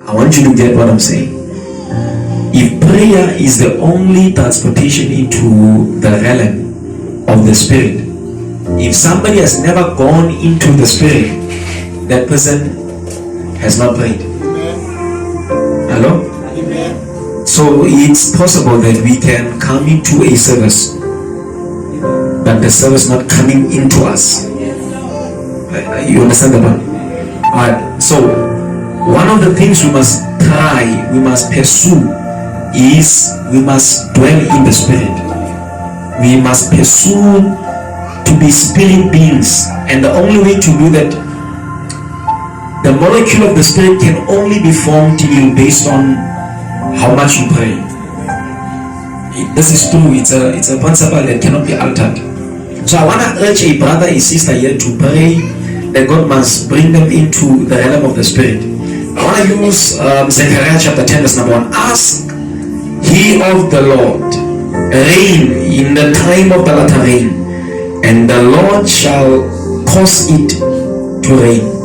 I want you to get what I'm saying. If prayer is the only transportation into the realm of the spirit, if somebody has never gone into the spirit, that person has not prayed. Hello? So it's possible that we can come into a service, but the service not coming into us. You understand that one? Alright, so one of the things we must try, we must pursue, is we must dwell in the spirit. We must pursue to be spirit beings, and the only way to do that, the molecule of the spirit can only be formed in you based on how much you pray. This is true. It's a principle that cannot be altered. So I want to urge a brother, a sister here to pray that God must bring them into the realm of the spirit. I want to use Zechariah chapter 10 verse number 1. Ask he of the Lord rain in the time of the latter rain, and the Lord shall cause it to rain.